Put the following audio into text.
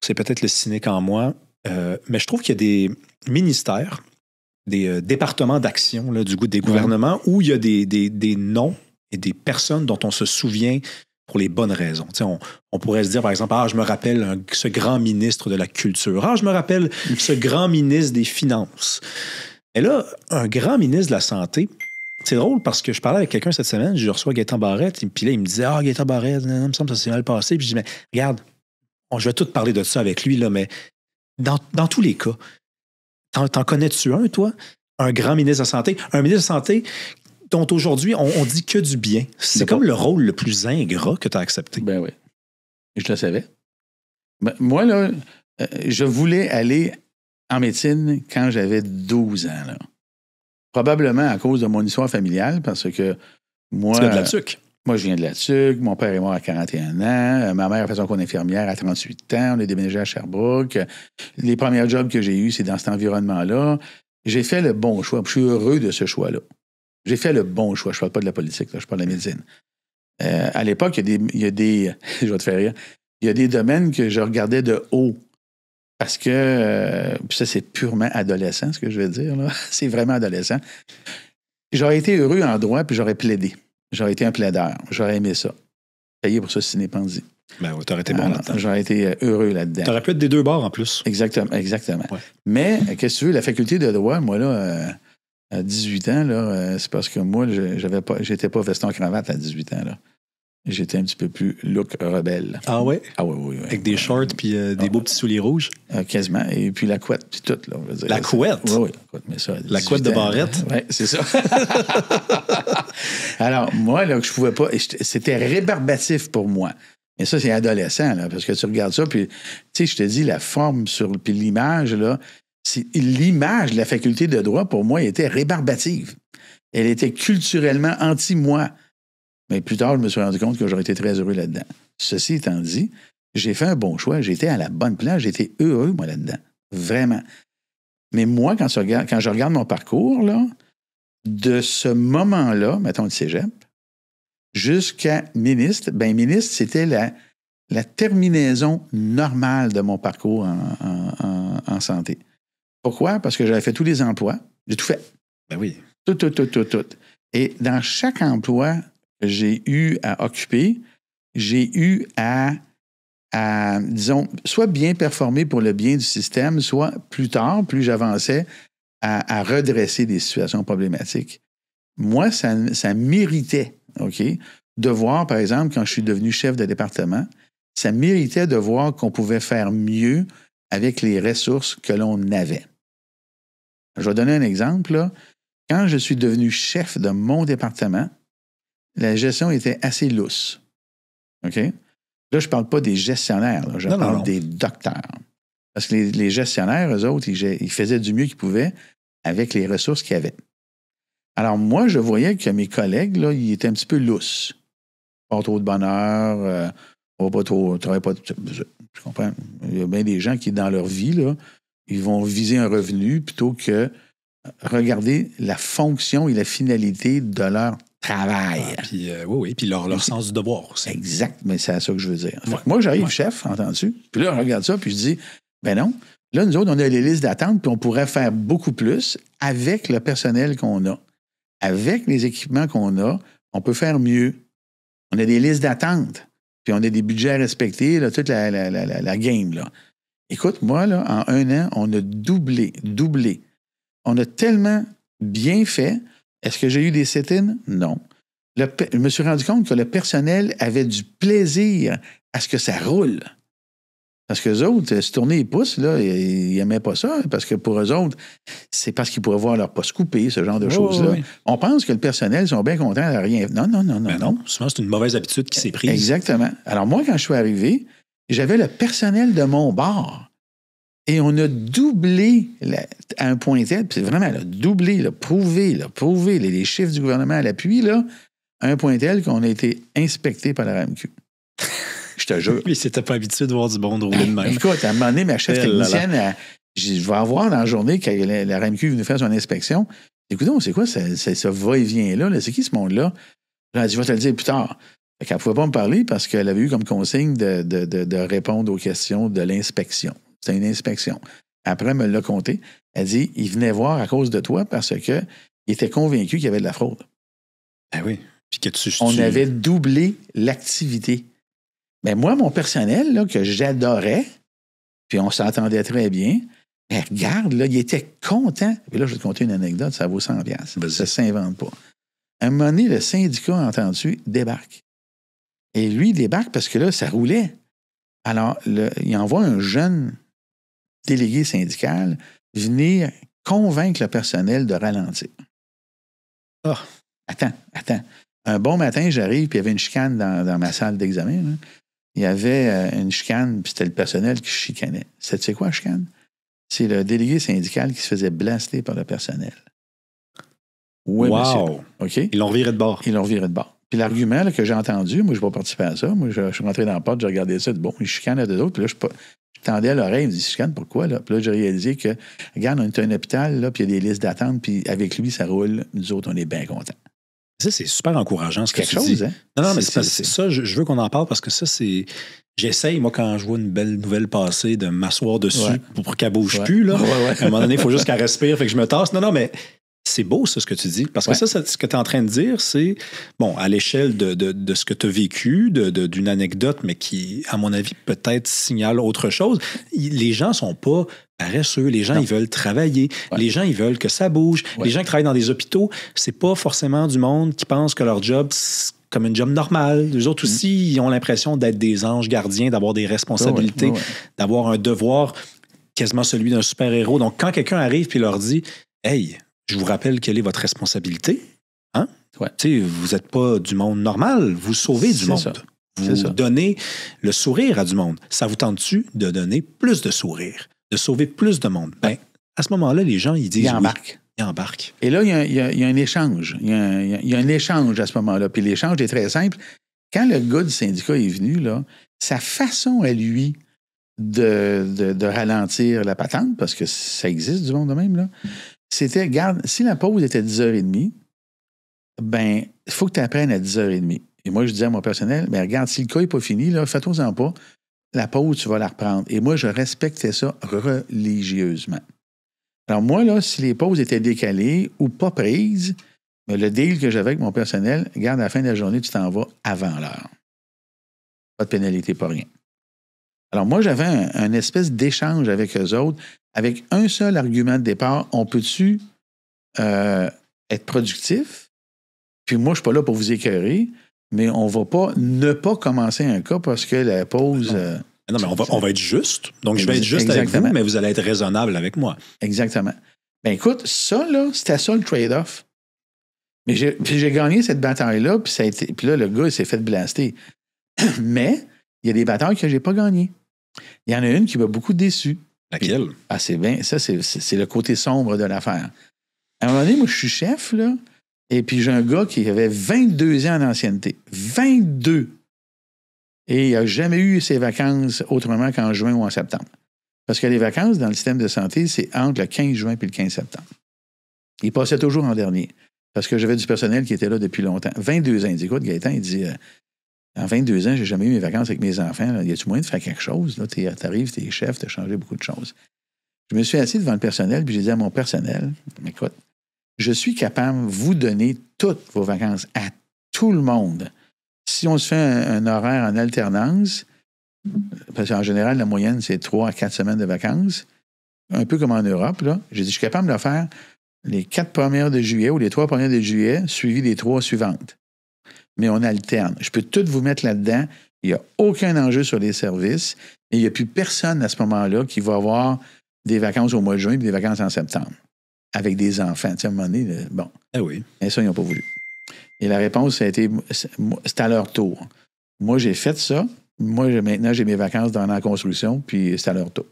c'est peut-être le cynique en moi, mais je trouve qu'il y a des ministères, des départements d'action là, des gouvernements où il y a des noms et des personnes dont on se souvient pour les bonnes raisons. On pourrait se dire, par exemple, je me rappelle ce grand ministre de la Culture. Je me rappelle ce grand ministre des Finances. Et là, un grand ministre de la Santé, c'est drôle parce que je parlais avec quelqu'un cette semaine, je reçois Gaétan Barrette, puis là, il me disait, Gaétan Barrette, il me semble que ça s'est mal passé. Puis je dis, mais regarde, je vais tout parler de ça avec lui, là, mais dans tous les cas, t'en connais-tu un, toi? Un grand ministre de la Santé? Un ministre de la Santé dont aujourd'hui, on dit que du bien. C'est comme le rôle le plus ingrat que tu as accepté. Ben oui. Je le savais. Ben, moi, là, je voulais aller en médecine quand j'avais 12 ans. Là. Probablement à cause de mon histoire familiale, parce que moi... Tu viens de la TUC? Moi, je viens de la TUC. Mon père est mort à 41 ans. Ma mère a fait son cours d'infirmière à 38 ans. On a déménagé à Sherbrooke. Les premiers jobs que j'ai eus, c'est dans cet environnement-là. J'ai fait le bon choix. Je suis heureux de ce choix-là. J'ai fait le bon choix. Je ne parle pas de la politique, là, je parle de la médecine. À l'époque, il y a des je vais te faire rire. Il y a des domaines que je regardais de haut. Parce que, puis ça, c'est purement adolescent, ce que je vais dire, là. C'est vraiment adolescent. J'aurais été heureux en droit, puis j'aurais plaidé. J'aurais été un plaideur. J'aurais aimé ça. Payé pour ça, ciné-pensé. Ben oui, t'aurais été bon là-dedans. J'aurais été heureux là-dedans. T'aurais pu être des deux bords en plus. Exactement. Ouais. Mais, qu'est-ce que tu veux, la faculté de droit, moi, là, à 18 ans, là, c'est parce que moi, j'étais pas veston-cravate à 18 ans, là. J'étais un petit peu plus look rebelle. Ah ouais? Ah oui. Avec des shorts puis des beaux petits souliers rouges? Quasiment. Et puis la couette, puis tout, là, on va dire. La couette? Oui, la couette, mais ça. La couette de Barrette? Oui, c'est ça. Alors, moi, là, je pouvais pas. C'était rébarbatif pour moi. Mais ça, c'est adolescent, là, parce que tu regardes ça, puis, tu sais, je te dis, la forme puis l'image, là, l'image de la faculté de droit, pour moi, était rébarbative. Elle était culturellement anti-moi. Mais plus tard, je me suis rendu compte que j'aurais été très heureux là-dedans. Ceci étant dit, j'ai fait un bon choix. J'étais à la bonne place. J'étais heureux, moi, là-dedans. Vraiment. Mais moi, quand je regarde mon parcours, là, de ce moment-là, mettons le cégep, jusqu'à ministre, ministre, c'était la terminaison normale de mon parcours en santé. Pourquoi? Parce que j'avais fait tous les emplois. J'ai tout fait. Ben oui. Tout. Et dans chaque emploi j'ai eu à occuper, j'ai eu à, disons, soit bien performer pour le bien du système, soit plus tard, plus j'avançais, à redresser des situations problématiques. Moi, ça méritait, OK, de voir, par exemple, quand je suis devenu chef de département, ça méritait de voir qu'on pouvait faire mieux avec les ressources que l'on avait. Je vais donner un exemple, là. Quand je suis devenu chef de mon département, la gestion était assez lousse. OK? Là, je ne parle pas des gestionnaires, là, je parle des docteurs. Parce que les gestionnaires, eux autres, ils faisaient du mieux qu'ils pouvaient avec les ressources qu'ils avaient. Alors, moi, je voyais que mes collègues, là, ils étaient un petit peu lousses. Pas trop de bonheur, on va pas trop, travaille pas. Je comprends. Il y a bien des gens qui, dans leur vie, là, ils vont viser un revenu plutôt que regarder la fonction et la finalité de leur travail. Oui, puis leur sens du devoir aussi. Exact, mais c'est à ça que je veux dire. Moi, j'arrive chef, entends-tu? Puis là, je regarde ça, puis je dis, ben non, là, nous autres, on a les listes d'attente, puis on pourrait faire beaucoup plus avec le personnel qu'on a. Avec les équipements qu'on a, on peut faire mieux. On a des listes d'attente, puis on a des budgets à respecter, là, toute la game, là. Écoute, moi, là, en 1 an, on a doublé. On a tellement bien fait. Est-ce que j'ai eu des sit-ins? Non. Je me suis rendu compte que le personnel avait du plaisir à ce que ça roule. Parce qu'eux autres, se tourner les pouces, là, ils n'aimaient pas ça. Parce que pour eux autres, c'est parce qu'ils pourraient voir leur poste coupé, ce genre de choses-là. Oui. On pense que le personnel sont bien contents de rien. Non. Souvent, c'est une mauvaise habitude qui s'est prise. Exactement. Alors moi, quand je suis arrivé, j'avais le personnel de mon bar. Et on a doublé à un point tel, puis c'est vraiment doublé, prouvé, les chiffres du gouvernement à l'appui, là, à un point tel qu'on a été inspecté par la RAMQ. Je te jure. Lui, il s'était pas habitué de voir du bon rouler de même. Écoute, à un moment donné, ma chef technicienne, je vais avoir dans la journée, quand la RAMQ est venue faire son inspection, écoutez, c'est quoi ce va-et-vient-là? C'est qui ce monde-là? Je vais te le dire plus tard. Elle ne pouvait pas me parler parce qu'elle avait eu comme consigne de répondre aux questions de l'inspection. C'était une inspection. Après, elle me l'a compté. Elle dit, il venait voir à cause de toi parce qu'il était convaincu qu'il y avait de la fraude. Ben oui. Puis on avait doublé l'activité. Mais moi, mon personnel, là, que j'adorais, puis on s'entendait très bien, mais regarde, là, il était content. Puis là, je vais te conter une anecdote, ça vaut 100$. Ça ne s'invente pas. À un moment donné, le syndicat, entendu, débarque. Et lui, il débarque parce que là, ça roulait. Alors, il envoie un jeune délégué syndical venir convaincre le personnel de ralentir. Oh. Attends. Un bon matin, j'arrive, puis il y avait une chicane dans ma salle d'examen. Hein. Il y avait une chicane, puis c'était le personnel qui chicanait. Tu sais quoi, la chicane? C'est le délégué syndical qui se faisait blaster par le personnel. Oui, wow. Monsieur. OK? Ils l'ont viré de bord. Puis l'argument là, que j'ai entendu, moi, je n'ai pas participé à ça. Moi, je suis rentré dans la porte, j'ai regardé ça, bon, ils chicanent à deux autres. Puis là, je tendais à l'oreille, il me dit, chicane, pourquoi? Là? Puis là, j'ai réalisé que, regarde, on est à un hôpital, là, puis il y a des listes d'attente, puis avec lui, ça roule. Nous autres, on est bien contents. Ça, c'est super encourageant, ce que tu dis. Hein? Non, mais c'est ça, je veux qu'on en parle parce que ça, c'est... J'essaye, moi, quand je vois une belle nouvelle passer, de m'asseoir dessus pour qu'elle bouge plus. Là. À un moment donné, il faut juste qu'elle respire, fait que je me tasse. Non, mais c'est beau, ça, ce que tu dis. Parce que ça, ce que tu es en train de dire, c'est, bon, à l'échelle de ce que tu as vécu, d'une anecdote, mais qui, à mon avis, peut-être signale autre chose. Les gens sont pas paresseux. Les gens, ils veulent travailler. Les gens, ils veulent que ça bouge. Les gens qui travaillent dans des hôpitaux, c'est pas forcément du monde qui pense que leur job, c'est comme une job normale. Les autres aussi, ils ont l'impression d'être des anges gardiens, d'avoir des responsabilités, d'avoir un devoir quasiment celui d'un super-héros. Donc, quand quelqu'un arrive et leur dit « Hey, je vous rappelle quelle est votre responsabilité. Hein? Vous n'êtes pas du monde normal. Vous sauvez du monde. Ça. Vous donnez le sourire à du monde. Ça vous tente-tu de donner plus de sourire, de sauver plus de monde? Ben, à ce moment-là, les gens, ils disent ils embarquent. Et là, il y a un échange. Il y a un échange à ce moment-là. Puis l'échange est très simple. Quand le gars du syndicat est venu, là, sa façon à lui de ralentir la patente, parce que ça existe du monde de même, là, c'était, regarde, si la pause était 10h30, ben, il faut que tu apprennes à 10h30. Et moi, je disais à mon personnel, ben, regarde, si le cas n'est pas fini, là, fais-toi-en pas, la pause, tu vas la reprendre. Et moi, je respectais ça religieusement. Alors, moi, là, si les pauses étaient décalées ou pas prises, ben, le deal que j'avais avec mon personnel, regarde, à la fin de la journée, tu t'en vas avant l'heure. Pas de pénalité, pas rien. Alors, moi, j'avais un espèce d'échange avec eux autres, avec un seul argument de départ. On peut-tu être productif? Puis moi, je ne suis pas là pour vous écœurer, mais on ne va pas ne pas commencer un cas parce que la pause... Non, mais on va être juste. Donc, je vais être juste avec vous, mais vous allez être raisonnable avec moi. Exactement. Bien, écoute, ça, là, c'était ça le trade-off. Mais j'ai gagné cette bataille-là, puis là, le gars, il s'est fait blaster. Mais il y a des batailles que je n'ai pas gagnées. Il y en a une qui m'a beaucoup déçu. Laquelle? C'est bien. Ça, c'est le côté sombre de l'affaire. À un moment donné, moi, je suis chef, là, et puis j'ai un gars qui avait 22 ans d'ancienneté. 22! Et il n'a jamais eu ses vacances autrement qu'en juin ou en septembre. Parce que les vacances, dans le système de santé, c'est entre le 15 juin et le 15 septembre. Il passait toujours en dernier. Parce que j'avais du personnel qui était là depuis longtemps. 22 ans. Il dit, écoute, Gaëtan, il dit... En 22 ans, j'ai jamais eu mes vacances avec mes enfants. Là. Y a-tu moyen de faire quelque chose? Là, t'arrives, t'es chef, t'as changé beaucoup de choses. Je me suis assis devant le personnel, puis j'ai dit à mon personnel, écoute, je suis capable de vous donner toutes vos vacances à tout le monde. Si on se fait un horaire en alternance, parce qu'en général, la moyenne, c'est 3 à 4 semaines de vacances, un peu comme en Europe, là, j'ai dit, je suis capable de le faire les 4 premières de juillet ou les 3 premières de juillet, suivies des 3 suivantes. Mais on alterne. Je peux tout vous mettre là-dedans. Il n'y a aucun enjeu sur les services. Et il n'y a plus personne à ce moment-là qui va avoir des vacances au mois de juin et des vacances en septembre avec des enfants. Tu sais, à un moment donné, bon. Ah oui. Mais ça, ils n'ont pas voulu. Et la réponse, ça a été, c'est à leur tour. Moi, j'ai fait ça. Moi, maintenant, j'ai mes vacances dans la construction, puis c'est à leur tour.